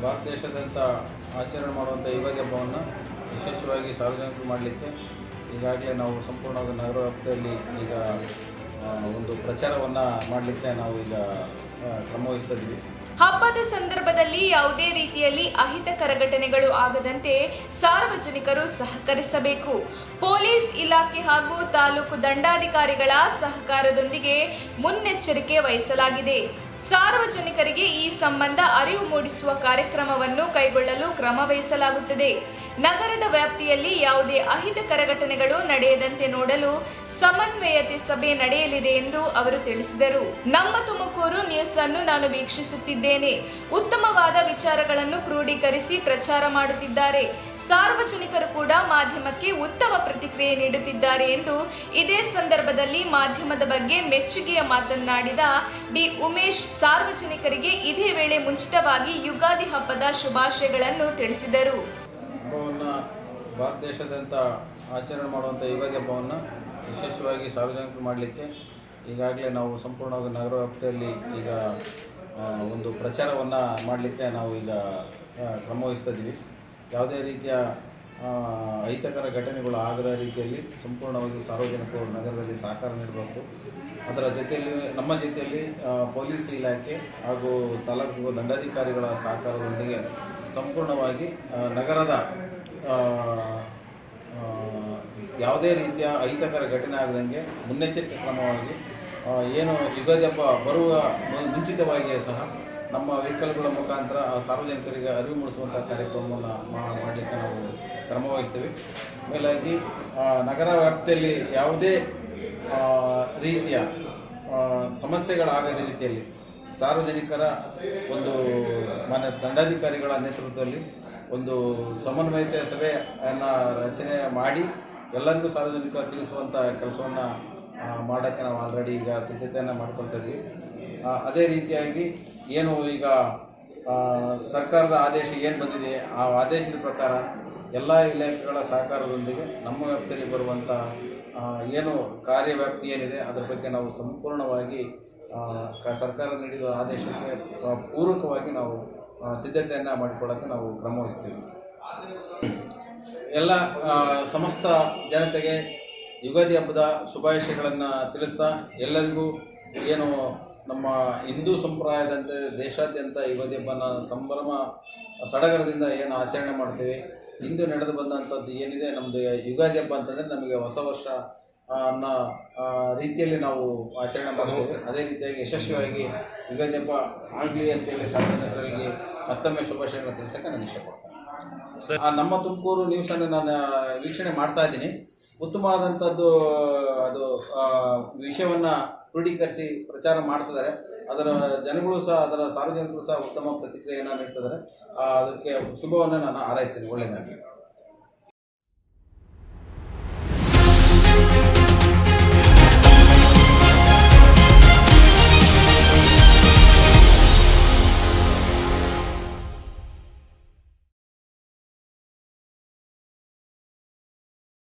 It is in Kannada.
ಭಾರತ ದೇಶಾದ್ಯಂತ ಆಚರಣೆ ಮಾಡುವಂಥ ಯುಗಾದಿ ಹಬ್ಬವನ್ನು ವಿಶೇಷವಾಗಿ ಸಾರ್ವಜನಿಕರು ಮಾಡಲಿಕ್ಕೆ ಈಗಾಗಲೇ ನಾವು ಸಂಪೂರ್ಣವಾದ ನಗರ ವ್ಯಾಪ್ತಿಯಲ್ಲಿ ಈಗ ಒಂದು ಪ್ರಚಾರವನ್ನು ಮಾಡಲಿಕ್ಕೆ ನಾವು ಈಗ ಕ್ರಮ ವಹಿಸ್ತಾ ಇದ್ದೀವಿ. ಹಬ್ಬದ ಸಂದರ್ಭದಲ್ಲಿ ಯಾವುದೇ ರೀತಿಯಲ್ಲಿ ಅಹಿತಕರ ಘಟನೆಗಳು ಆಗದಂತೆ ಸಾರ್ವಜನಿಕರು ಸಹಕರಿಸಬೇಕು. ಪೊಲೀಸ್ ಇಲಾಖೆ ಹಾಗೂ ತಾಲೂಕು ದಂಡಾಧಿಕಾರಿಗಳ ಸಹಕಾರದೊಂದಿಗೆ ಮುನ್ನೆಚ್ಚರಿಕೆ ವಹಿಸಲಾಗಿದೆ. ಸಾರ್ವಜನಿಕರಿಗೆ ಈ ಸಂಬಂಧ ಅರಿವು ಮೂಡಿಸುವ ಕಾರ್ಯಕ್ರಮವನ್ನು ಕೈಗೊಳ್ಳಲು ಕ್ರಮ ವಹಿಸಲಾಗುತ್ತದೆ. ನಗರದ ವ್ಯಾಪ್ತಿಯಲ್ಲಿ ಯಾವುದೇ ಅಹಿತಕರ ಘಟನೆಗಳು ನಡೆಯದಂತೆ ನೋಡಲು ಸಮನ್ವಯತೆ ಸಭೆ ನಡೆಯಲಿದೆ ಎಂದು ಅವರು ತಿಳಿಸಿದರು. ನಮ್ಮ ತುಮಕೂರು ನ್ಯೂಸ್ ಅನ್ನು ನಾನು ವೀಕ್ಷಿಸುತ್ತಿದ್ದೇನೆ. ಉತ್ತಮವಾದ ವಿಚಾರಗಳನ್ನು ಕ್ರೋಢೀಕರಿಸಿ ಪ್ರಚಾರ ಮಾಡುತ್ತಿದ್ದಾರೆ. ಸಾರ್ವಜನಿಕರು ಕೂಡ ಮಾಧ್ಯಮಕ್ಕೆ ಉತ್ತಮ ಪ್ರತಿಕ್ರಿಯೆ ನೀಡುತ್ತಿದ್ದಾರೆ ಎಂದು ಇದೇ ಸಂದರ್ಭದಲ್ಲಿ ಮಾಧ್ಯಮದ ಬಗ್ಗೆ ಮೆಚ್ಚುಗೆಯ ಮಾತನಾಡಿದ ಡಿ ಉಮೇಶ್ ಸಾರ್ವಜನಿಕರಿಗೆ ಇದೇ ವೇಳೆ ಮುಂಚಿತವಾಗಿ ಯುಗಾದಿ ಹಬ್ಬದ ಶುಭಾಶಯಗಳನ್ನು ತಿಳಿಸಿದರು. ಹಬ್ಬವನ್ನು ಭಾರತ ದೇಶಾದ್ಯಂತ ಆಚರಣೆ ಮಾಡುವಂಥ ಯುಗಾದಿ ಹಬ್ಬವನ್ನು ವಿಶೇಷವಾಗಿ ಸಾರ್ವಜನಿಕರು ಮಾಡಲಿಕ್ಕೆ ಈಗಾಗಲೇ ನಾವು ಸಂಪೂರ್ಣವಾಗಿ ನಗರ ವ್ಯಾಪ್ತಿಯಲ್ಲಿ ಈಗ ಒಂದು ಪ್ರಚಾರವನ್ನು ಮಾಡಲಿಕ್ಕೆ ನಾವು ಈಗ ಕ್ರಮ ವಹಿಸ್ತಾ ಇದ್ದೀವಿ. ಯಾವುದೇ ರೀತಿಯ ಅಹಿತಕರ ಘಟನೆಗಳು ಆಗದ ರೀತಿಯಲ್ಲಿ ಸಂಪೂರ್ಣವಾಗಿ ಸಾರ್ವಜನಿಕರು ನಗರದಲ್ಲಿ ಸಹಕಾರ ನೀಡಬೇಕು. ಅದರ ಜೊತೆಯಲ್ಲಿ ನಮ್ಮ ಜೊತೆಯಲ್ಲಿ ಪೊಲೀಸ್ ಇಲಾಖೆ ಹಾಗೂ ತಾಲೂಕು ದಂಡಾಧಿಕಾರಿಗಳ ಸಹಕಾರದೊಂದಿಗೆ ಸಂಪೂರ್ಣವಾಗಿ ನಗರದ ಯಾವುದೇ ರೀತಿಯ ಅಹಿತಕರ ಘಟನೆ ಆಗದಂಗೆ ಮುನ್ನೆಚ್ಚರಿಕೆ ಕ್ರಮವಾಗಿ ಏನು ಯುಗಾದಿ ಹಬ್ಬ ಬರುವ ಮುಂಚಿತವಾಗಿಯೇ ಸಹ ನಮ್ಮ ವೆಹಿಕಲ್ಗಳ ಮುಖಾಂತರ ಸಾರ್ವಜನಿಕರಿಗೆ ಅರಿವು ಮೂಡಿಸುವಂಥ ಕಾರ್ಯಕ್ರಮವನ್ನು ಮಾಡಲಿಕ್ಕೆ ನಾವು ಕ್ರಮ ವಹಿಸ್ತೀವಿ. ಮೇಲಾಗಿ ನಗರ ವ್ಯಾಪ್ತಿಯಲ್ಲಿ ಯಾವುದೇ ರೀತಿಯ ಸಮಸ್ಯೆಗಳಾಗದ ರೀತಿಯಲ್ಲಿ ಸಾರ್ವಜನಿಕರ ಒಂದು ದಂಡಾಧಿಕಾರಿಗಳ ನೇತೃತ್ವದಲ್ಲಿ ಒಂದು ಸಮನ್ವಯತೆ ಸಭೆಯನ್ನು ರಚನೆ ಮಾಡಿ ಎಲ್ಲರಿಗೂ ಸಾರ್ವಜನಿಕ ತಿಳಿಸುವಂಥ ಕೆಲಸವನ್ನು ಮಾಡೋಕ್ಕೆ ನಾವು ಆಲ್ರೆಡಿ ಈಗ ಸಿದ್ಧತೆಯನ್ನು ಮಾಡ್ಕೊಳ್ತಾ ಇದ್ದೀವಿ. ಅದೇ ರೀತಿಯಾಗಿ ಏನು ಈಗ ಸರ್ಕಾರದ ಆದೇಶ ಏನು ಬಂದಿದೆ ಆ ಆದೇಶದ ಪ್ರಕಾರ ಎಲ್ಲ ಇಲಾಖೆಗಳ ಸಹಕಾರದೊಂದಿಗೆ ನಮ್ಮ ವ್ಯಾಪ್ತಿಯಲ್ಲಿ ಬರುವಂಥ ಏನು ಕಾರ್ಯವ್ಯಾಪ್ತಿ ಏನಿದೆ ಅದರ ಬಗ್ಗೆ ನಾವು ಸಂಪೂರ್ಣವಾಗಿ ಸರ್ಕಾರ ನೀಡಿದ ಆದೇಶಕ್ಕೆ ಪೂರಕವಾಗಿ ನಾವು ಸಿದ್ಧತೆಯನ್ನು ಮಾಡಿಕೊಳ್ಳೋಕ್ಕೆ ನಾವು ಕ್ರಮ ವಹಿಸ್ತೀವಿ. ಎಲ್ಲ ಸಮಸ್ತ ಜನತೆಗೆ ಯುಗಾದಿ ಹಬ್ಬದ ಶುಭಾಶಯಗಳನ್ನು ತಿಳಿಸ್ತಾ ಎಲ್ಲರಿಗೂ ಏನು ನಮ್ಮ ಹಿಂದೂ ಸಂಪ್ರದಾಯದಂತೆ ದೇಶಾದ್ಯಂತ ಯುಗಾದಿ ಹಬ್ಬನ ಸಂಭ್ರಮ ಸಡಗರದಿಂದ ಏನು ಆಚರಣೆ ಮಾಡ್ತೀವಿ. ಇಂದು ನಡೆದು ಬಂದಂಥದ್ದು ಏನಿದೆ ನಮ್ಮದು ಯುಗಾದಿ ಹಬ್ಬ ಅಂತಂದರೆ ನಮಗೆ ಹೊಸ ವರ್ಷ ಅನ್ನೋ ರೀತಿಯಲ್ಲಿ ನಾವು ಆಚರಣೆ ಮಾಡ್ತೀವಿ. ಅದೇ ರೀತಿಯಾಗಿ ಯಶಸ್ವಿಯಾಗಿ ಯುಗಾದಿ ಹಬ್ಬ ಆಗಲಿ ಅಂತೇಳಿ ಸಾರ್ವಜನಿಕರಿಗೆ ಮತ್ತೊಮ್ಮೆ ಶುಭಾಶಯಗಳನ್ನು ತಿಳಿಸೋಕ್ಕೆ ನಾನು ಇಷ್ಟಪಡ್ತೇನೆ. ನಮ್ಮ ತುಮಕೂರು ನ್ಯೂಸನ್ನು ನಾನು ವೀಕ್ಷಣೆ ಮಾಡ್ತಾ ಇದ್ದೀನಿ. ಉತ್ತಮವಾದಂಥದ್ದು ಅದು ವಿಷಯವನ್ನು ಕ್ರೋಢೀಕರಿಸಿ ಪ್ರಚಾರ ಮಾಡ್ತಿದ್ದಾರೆ. ಅದರ ಜನಗಳು ಸಹ ಅದರ ಸಾರ್ವಜನಿಕರು ಸಹ ಉತ್ತಮ ಪ್ರತಿಕ್ರಿಯೆಯನ್ನು ನೀಡ್ತಿದ್ದಾರೆ. ಅದಕ್ಕೆ ಶುಭವನ್ನು ನಾನು ಹಾರೈಸ್ತೀನಿ. ಒಳ್ಳೆಯದಾಗಲಿ.